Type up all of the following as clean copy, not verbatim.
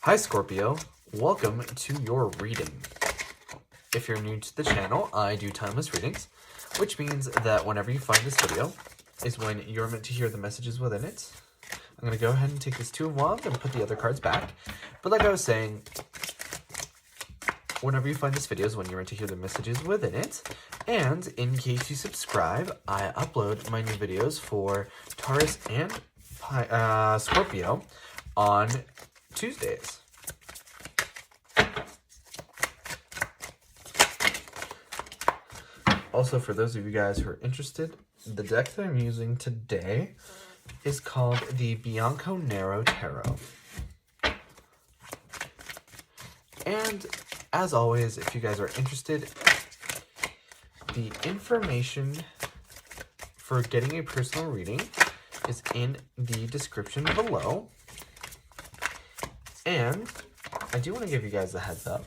Hi Scorpio, welcome to your reading. If you're new to the channel, I do timeless readings, which means that whenever you find this video is when you're meant to hear the messages within it. I'm going to go ahead and take this Two of Wands and put the other cards back. But like I was saying, whenever you find this video is when you're meant to hear the messages within it. And in case you subscribe, I upload my new videos for Taurus and Scorpio on Tuesdays. Also, for those of you guys who are interested, the deck that I'm using today is called the Bianco Nero Tarot. And as always, if you guys are interested, the information for getting a personal reading is in the description below. And I do want to give you guys a heads up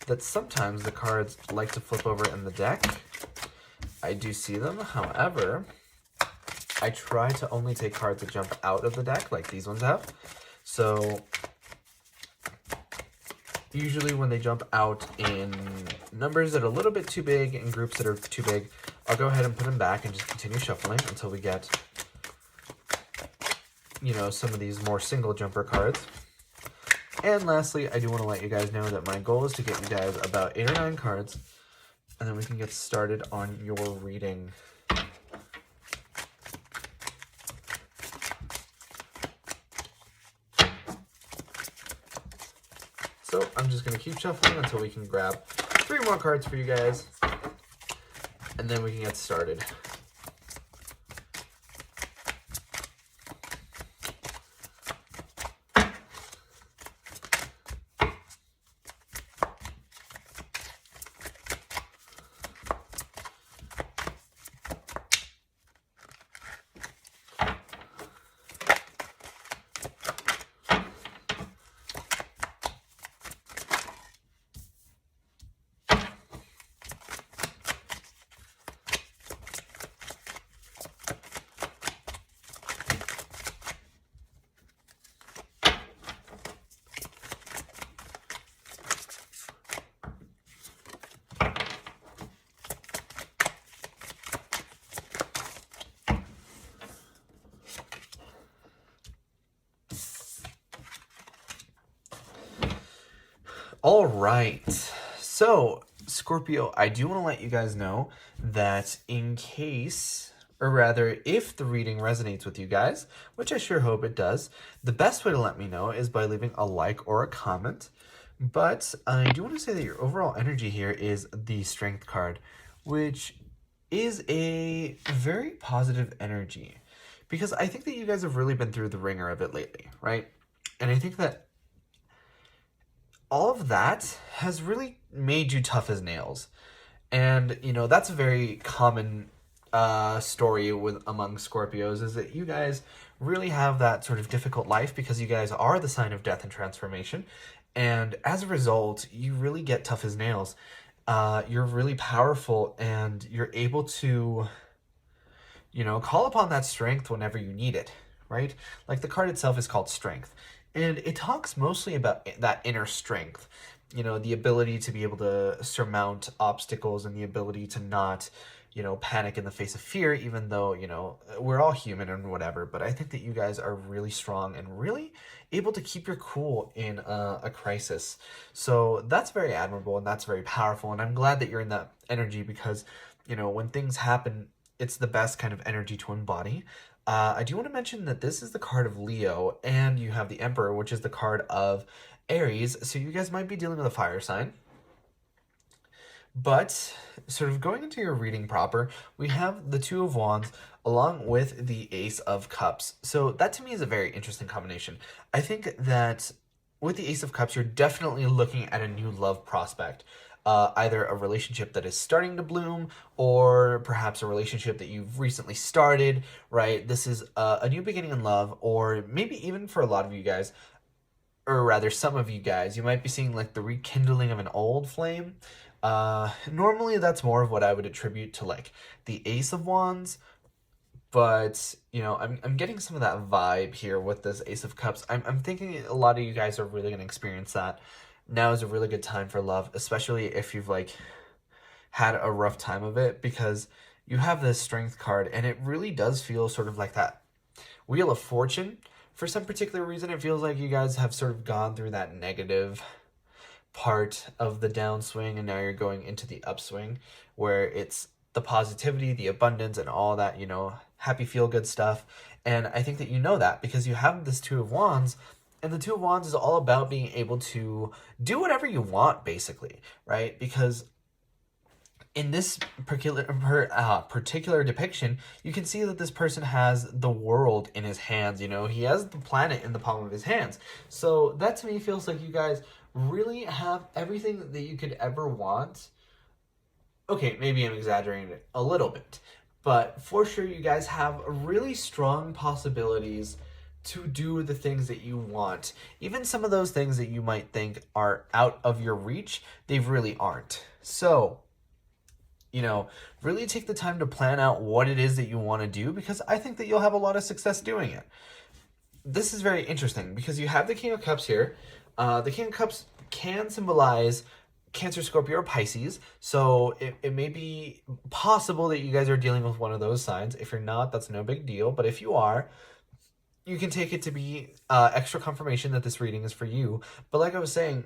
that sometimes the cards like to flip over in the deck. I do see them, however, I try to only take cards that jump out of the deck like these ones have. So usually when they jump out in numbers that are a little bit too big and groups that are too big, I'll go ahead and put them back and just continue shuffling until we get, you know, some of these more single jumper cards. And lastly, I do want to let you guys know that my goal is to get you guys about 8 or 9 cards, and then we can get started on your reading. So I'm just going to keep shuffling until we can grab 3 more cards for you guys, and then we can get started. All right, so Scorpio, I do want to let you guys know that in case, or rather, if the reading resonates with you guys, which I sure hope it does, the best way to let me know is by leaving a like or a comment. But I do want to say that your overall energy here is the Strength card, which is a very positive energy, because I think that you guys have really been through the ringer of it lately, right? And I think that all of that has really made you tough as nails. And, you know, that's a very common story among Scorpios, is that you guys really have that sort of difficult life because you guys are the sign of death and transformation. And as a result, you really get tough as nails. You're really powerful, and you're able to, you know, call upon that strength whenever you need it, right? Like the card itself is called Strength. And it talks mostly about that inner strength, you know, the ability to be able to surmount obstacles and the ability to not, you know, panic in the face of fear, even though, you know, we're all human and whatever. But I think that you guys are really strong and really able to keep your cool in a crisis. So that's very admirable and that's very powerful. And I'm glad that you're in that energy because, you know, when things happen, it's the best kind of energy to embody. I do want to mention that this is the card of Leo, and you have the Emperor, which is the card of Aries, so you guys might be dealing with a fire sign. But, sort of going into your reading proper, we have the Two of Wands along with the Ace of Cups. So that to me is a very interesting combination. I think that with the Ace of Cups, you're definitely looking at a new love prospect. Either a relationship that is starting to bloom, or perhaps a relationship that you've recently started, right? This is a new beginning in love, or maybe even for a lot of you guys, or rather some of you guys, you might be seeing like the rekindling of an old flame. Normally that's more of what I would attribute to like the Ace of Wands, But, you know, I'm getting some of that vibe here with this Ace of Cups. I'm thinking a lot of you guys are really going to experience that. Now is a really good time for love, especially if you've, like, had a rough time of it, because you have this Strength card, and it really does feel sort of like that Wheel of Fortune. For some particular reason, it feels like you guys have sort of gone through that negative part of the downswing, and now you're going into the upswing, where it's the positivity, the abundance, and all that, you know, happy feel good stuff. And I think that you know that because you have this Two of Wands, and the Two of Wands is all about being able to do whatever you want, basically, right? Because in this particular depiction, you can see that this person has the world in his hands. You know, he has the planet in the palm of his hands. So that to me feels like you guys really have everything that you could ever want. Okay, maybe I'm exaggerating it a little bit, but for sure you guys have really strong possibilities to do the things that you want. Even some of those things that you might think are out of your reach, they really aren't. So, you know, really take the time to plan out what it is that you want to do, because I think that you'll have a lot of success doing it. This is very interesting because you have the King of Cups here. The King of Cups can symbolize Cancer, Scorpio, or Pisces. So it may be possible that you guys are dealing with one of those signs. If you're not, that's no big deal. But if you are, you can take it to be extra confirmation that this reading is for you. But like I was saying,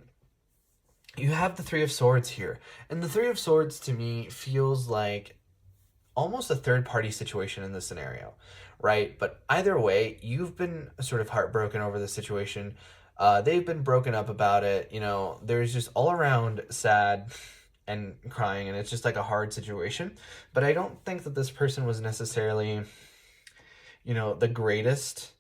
you have the Three of Swords here. And the Three of Swords to me feels like almost a third party situation in this scenario, right? But either way, you've been sort of heartbroken over the situation. They've been broken up about it. You know, there's just all around sad and crying, and it's just like a hard situation. But I don't think that this person was necessarily, you know, the greatest,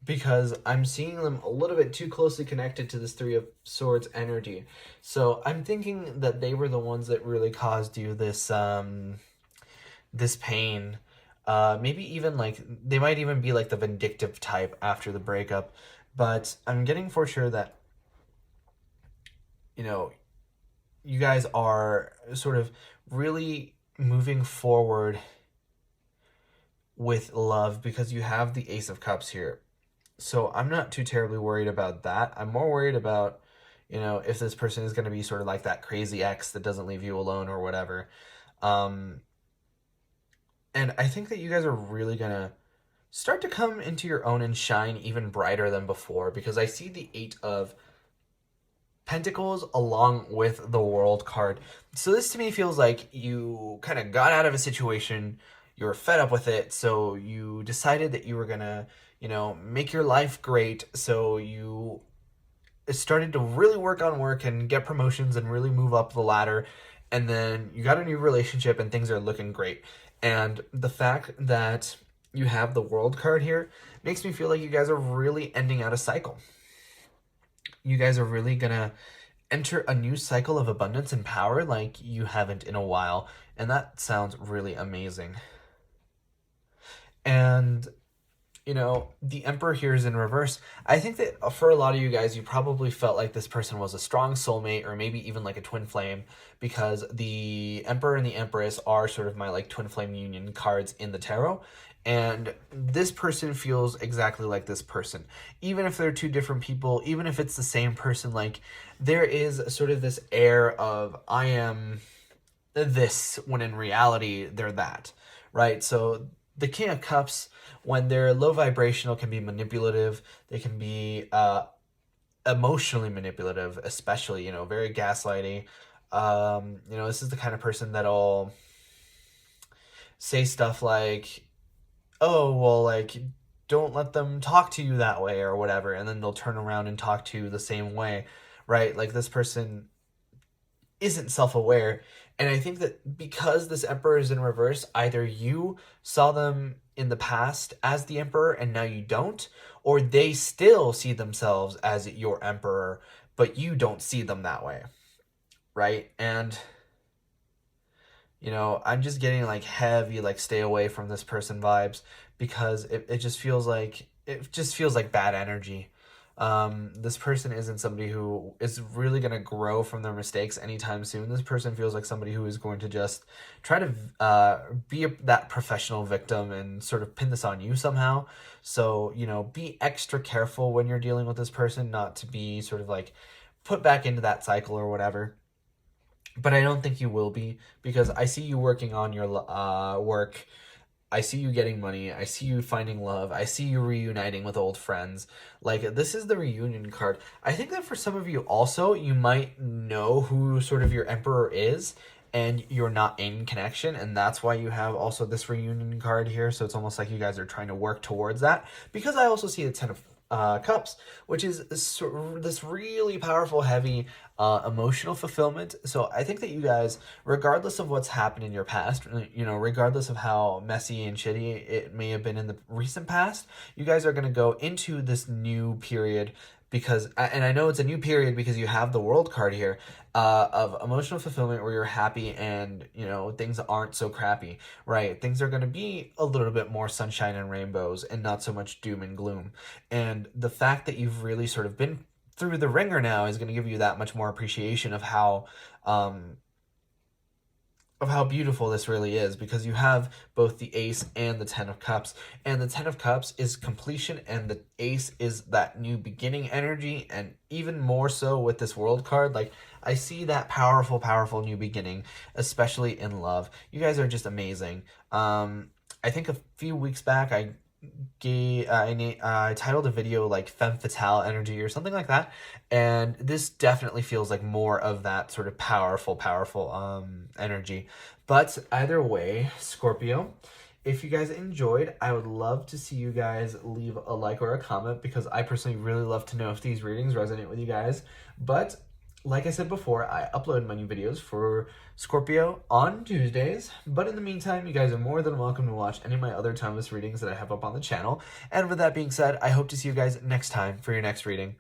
because I'm seeing them a little bit too closely connected to this Three of Swords energy. So I'm thinking that they were the ones that really caused you this this pain. Maybe even like they might even be like the vindictive type after the breakup. But I'm getting for sure that, you know, you guys are sort of really moving forward with love because you have the Ace of Cups here. So I'm not too terribly worried about that. I'm more worried about, you know, if this person is going to be sort of like that crazy ex that doesn't leave you alone or whatever. And I think that you guys are really going to start to come into your own and shine even brighter than before, because I see the Eight of Pentacles along with the World card. So this to me feels like you kind of got out of a situation, you were fed up with it, so you decided that you were going to, you know, make your life great. So you started to really work on work and get promotions and really move up the ladder. And then you got a new relationship and things are looking great. And the fact that you have the World card here makes me feel like you guys are really ending out a cycle. You guys are really gonna enter a new cycle of abundance and power like you haven't in a while. And that sounds really amazing. And, you know, the Emperor here is in reverse. I think that for a lot of you guys, you probably felt like this person was a strong soulmate or maybe even like a twin flame, because the Emperor and the Empress are sort of my like twin flame union cards in the tarot. And this person feels exactly like this person. Even if they're two different people, even if it's the same person, like there is sort of this air of I am this when in reality they're that, right? So the King of Cups, when they're low vibrational, can be manipulative. They can be emotionally manipulative, especially, you know, very gaslighty. You know, this is the kind of person that'll say stuff like, oh, well, like, don't let them talk to you that way or whatever. And then they'll turn around and talk to you the same way, right? Like this person isn't self-aware. And I think that because this Emperor is in reverse, either you saw them in the past as the Emperor and now you don't, or they still see themselves as your Emperor, but you don't see them that way, right? And, you know, I'm just getting like heavy, like stay away from this person vibes, because it just feels like bad energy. This person isn't somebody who is really going to grow from their mistakes anytime soon. This person feels like somebody who is going to just try to that professional victim and sort of pin this on you somehow. So, you know, be extra careful when you're dealing with this person, not to be sort of like put back into that cycle or whatever. But I don't think you will be, because I see you working on your work. I see you getting money. I see you finding love. I see you reuniting with old friends. Like, this is the reunion card. I think that for some of you also, you might know who sort of your emperor is, and you're not in connection, and that's why you have also this reunion card here. So it's almost like you guys are trying to work towards that, because I also see the Ten of Cups, which is this really powerful, heavy emotional fulfillment. So I think that you guys, regardless of what's happened in your past, you know, regardless of how messy and shitty it may have been in the recent past, you guys are going to go into this new period, because, and I know it's a new period because you have the World card here, of emotional fulfillment, where you're happy and, you know, things aren't so crappy, right? Things are going to be a little bit more sunshine and rainbows and not so much doom and gloom. And the fact that you've really sort of been through the ringer now is going to give you that much more appreciation of how beautiful this really is, because you have both the Ace and the Ten of Cups, and the Ten of Cups is completion, and the Ace is that new beginning energy. And even more so with this World card, like, I see that powerful new beginning, especially in love. You guys are just amazing. I think a few weeks back I titled a video like Femme Fatale energy or something like that, and this definitely feels like more of that sort of powerful energy. But either way, Scorpio, if you guys enjoyed, I would love to see you guys leave a like or a comment, because I personally really love to know if these readings resonate with you guys. But like I said before, I upload my new videos for Scorpio on Tuesdays. But in the meantime, you guys are more than welcome to watch any of my other timeless readings that I have up on the channel. And with that being said, I hope to see you guys next time for your next reading.